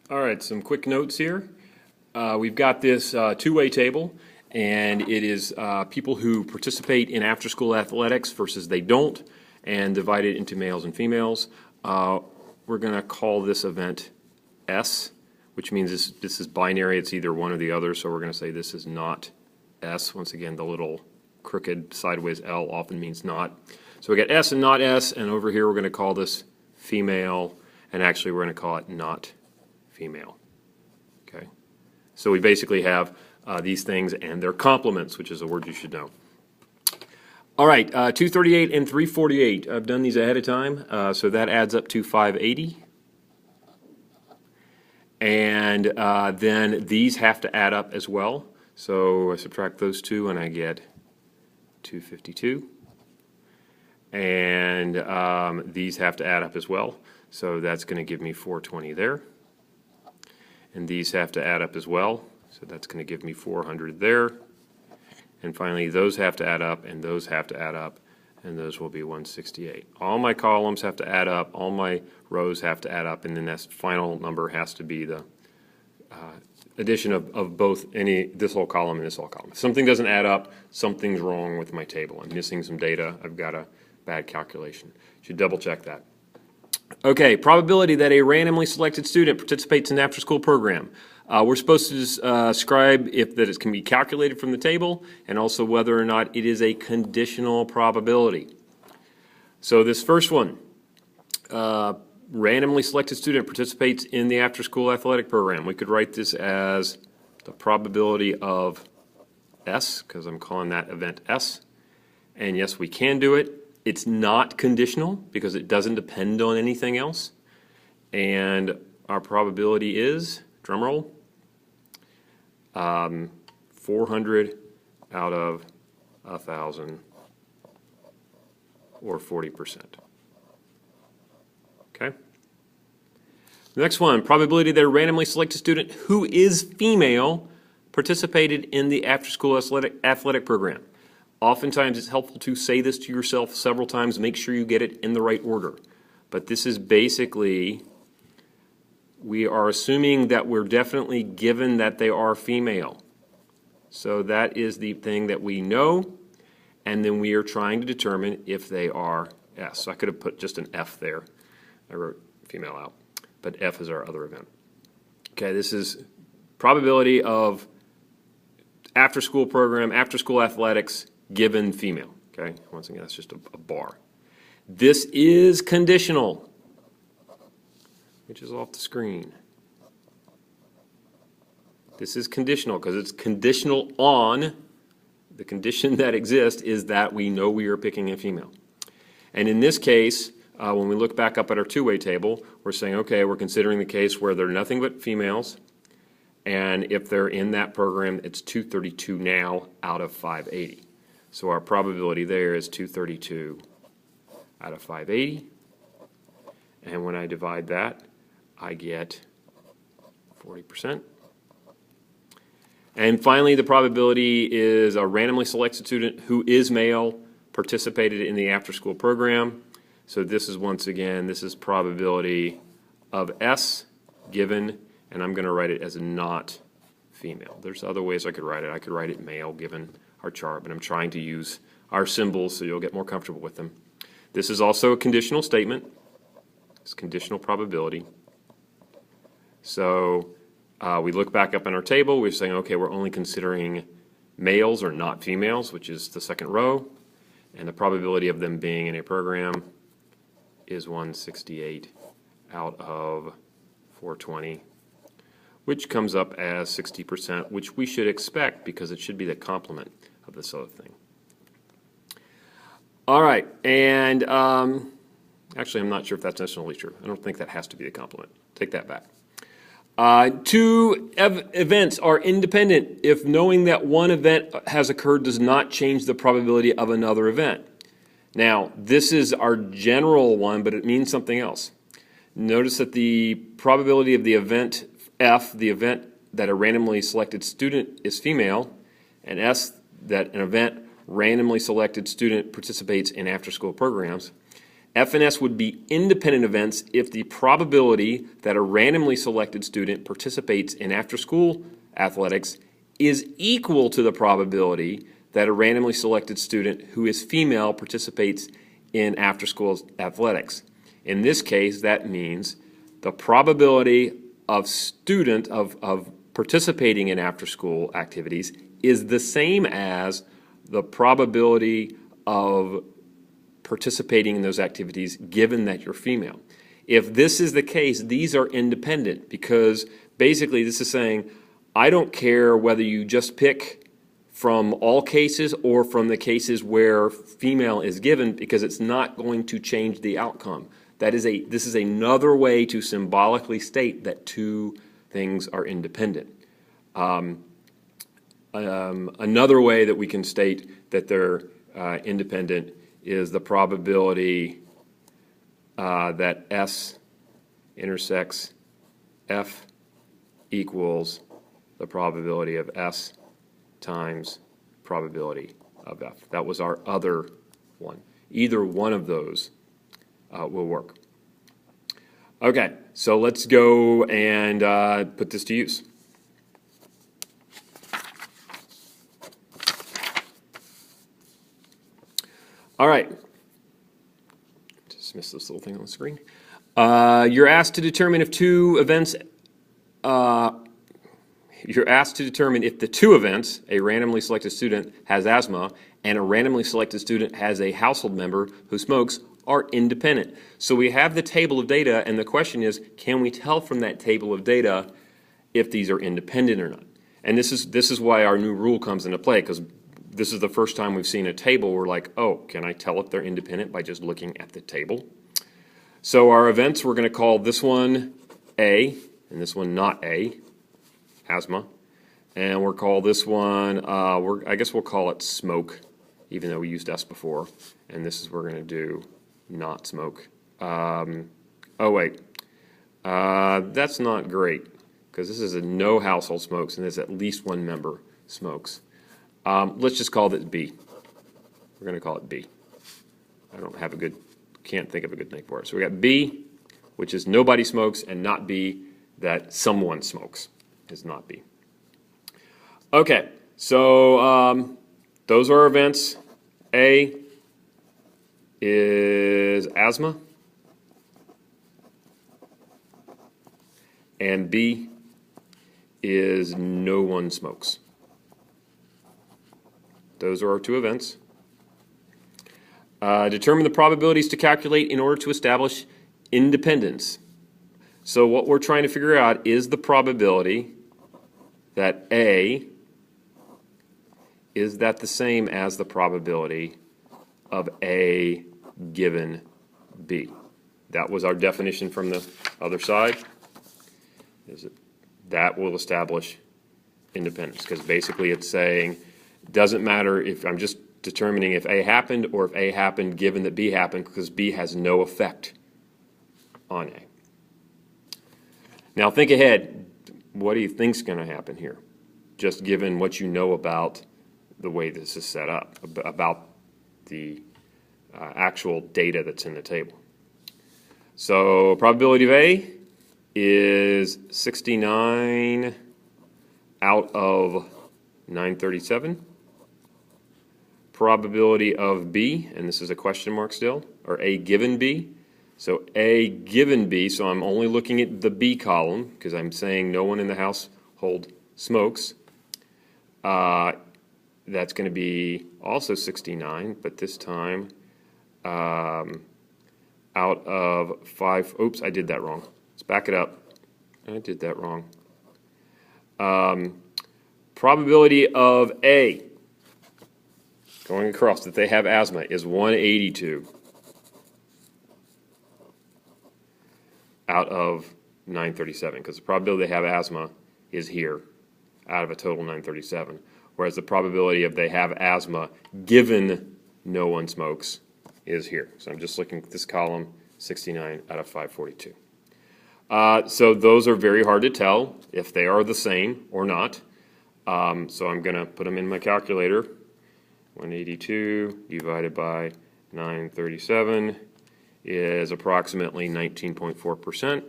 All right, some quick notes here. We've got this two-way table, and it is people who participate in after-school athletics versus they don't, and divided into males and females. We're going to call this event S, which means this is binary. It's either one or the other, so we're going to say this is not S. Once again, the little crooked sideways L often means not. So we got S and not S, and over here we're going to call this female, and actually we're going to call it not female. Okay, so we basically have these things and their complements, which is a word you should know. All right, 238 and 348. I've done these ahead of time, so that adds up to 580. And then these have to add up as well. So I subtract those two and I get 252. And these have to add up as well. So that's going to give me 420 there. And these have to add up as well. So that's going to give me 400 there. And finally, those have to add up, and those have to add up, and those will be 168. All my columns have to add up, all my rows have to add up, and then that final number has to be the addition of both this whole column and this whole column. If something doesn't add up, something's wrong with my table. I'm missing some data. I've got a bad calculation. Should double check that. Okay, probability that a randomly selected student participates in an after-school program. We're supposed to describe if that it can be calculated from the table and also whether or not it is a conditional probability. So this first one, randomly selected student participates in the after-school athletic program. We could write this as the probability of S, because I'm calling that event S. And yes, we can do it. It's not conditional because it doesn't depend on anything else. And our probability is, drum roll, 400 out of 1,000, or 40%. Okay? The next one, probability that a randomly selected student who is female participated in the after-school athletic program. Oftentimes it's helpful to say this to yourself several times, make sure you get it in the right order. But this is basically, we are assuming that we're definitely given that they are female. So that is the thing that we know, and then we are trying to determine if they are S. So I could have put just an F there. I wrote female out, but F is our other event. Okay, this is probability of after-school program, after-school athletics, given female. Okay, once again, that's just a bar. This is conditional, which is off the screen. This is conditional because it's conditional on the condition that exists is that we know we are picking a female. And in this case, when we look back up at our two-way table, we're saying, okay, we're considering the case where they're nothing but females, and if they're in that program, it's 232 now out of 580. So our probability there is 232 out of 580. And when I divide that, I get 40%. And finally, the probability is a randomly selected student who is male participated in the after-school program. So this is, once again, this is probability of S given, and I'm going to write it as not female. There's other ways I could write it. I could write it male given our chart, but I'm trying to use our symbols so you'll get more comfortable with them. This is also a conditional statement. It's conditional probability. So we look back up in our table. We're saying, okay, we're only considering males or not females, which is the second row, and the probability of them being in a program is 168 out of 420, which comes up as 60%, which we should expect because it should be the complement of this other thing. All right, and actually I'm not sure if that's necessarily true. I don't think that has to be the complement. Take that back. Two events are independent if knowing that one event has occurred does not change the probability of another event. Now, this is our general one, but it means something else. Notice that the probability of the event F, the event that a randomly selected student is female, and S, that an event randomly selected student participates in after-school programs, F and S would be independent events if the probability that a randomly selected student participates in after-school athletics is equal to the probability that a randomly selected student who is female participates in after-school athletics. In this case, that means the probability of participating in after-school activities is the same as the probability of participating in those activities given that you're female. If this is the case, these are independent because basically this is saying, I don't care whether you just pick from all cases or from the cases where female is given because it's not going to change the outcome. This is another way to symbolically state that two things are independent. Another way that we can state that they're independent is the probability that S intersects F equals the probability of S times probability of F. That was our other one. Either one of those will work. Okay, so let's go and put this to use. All right. Dismiss this little thing on the screen. You're asked to determine if the two events, a randomly selected student has asthma and a randomly selected student has a household member who smokes, are independent. So we have the table of data, and the question is, can we tell from that table of data if these are independent or not? And this is why our new rule comes into play, because this is the first time we've seen a table where like, oh, can I tell if they're independent by just looking at the table? So our events, we're going to call this one A, and this one not A, asthma. And we'll call this one, I guess we'll call it smoke, even though we used S before. And this is we're going to do not smoke. Oh, wait. That's not great, because this is a no household smokes, and there's at least one member smokes. Let's just call this B. We're going to call it B. I can't think of a good name for it. So we got B, which is nobody smokes, and not B, that someone smokes, is not B. Okay, so those are our events. A is asthma, and B is no one smokes. Those are our two events. Determine the probabilities to calculate in order to establish independence. So what we're trying to figure out is the probability that A, is that the same as the probability of A given B? That was our definition from the other side. That will establish independence, because basically it's saying, doesn't matter if I'm just determining if A happened or if A happened given that B happened, because B has no effect on A. Now think ahead. What do you think's going to happen here? Just given what you know about the way this is set up, about the actual data that's in the table. So probability of A is 69 out of 937. Probability of B, and this is a question mark still, or A given B. So A given B, so I'm only looking at the B column because I'm saying no one in the household smokes. That's going to be also 69, but this time out of 5. Oops, I did that wrong. Let's back it up. I did that wrong. Probability of A going across that they have asthma is 182 out of 937, because the probability they have asthma is here out of a total 937, whereas the probability of they have asthma given no one smokes is here. So I'm just looking at this column, 69 out of 542. So those are very hard to tell if they are the same or not. So I'm going to put them in my calculator. 182 divided by 937 is approximately 19.4%.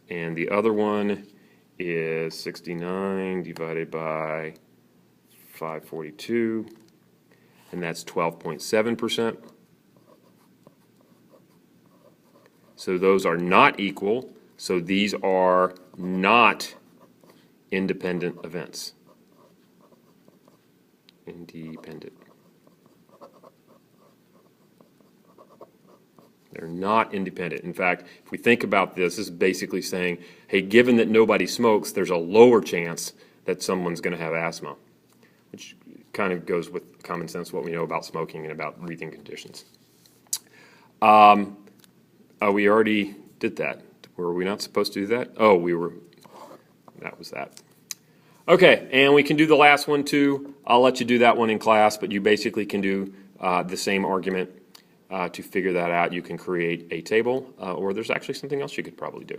And the other one is 69 divided by 542, and that's 12.7%. So those are not equal, so these are not independent events. Independent. They're not independent. In fact, if we think about this, this is basically saying, hey, given that nobody smokes, there's a lower chance that someone's going to have asthma, which kind of goes with common sense, what we know about smoking and about breathing conditions. We already did that. Were we not supposed to do that? Oh, we were. That was that. Okay, and we can do the last one too. I'll let you do that one in class, but you basically can do the same argument. To figure that out, you can create a table, or there's actually something else you could probably do.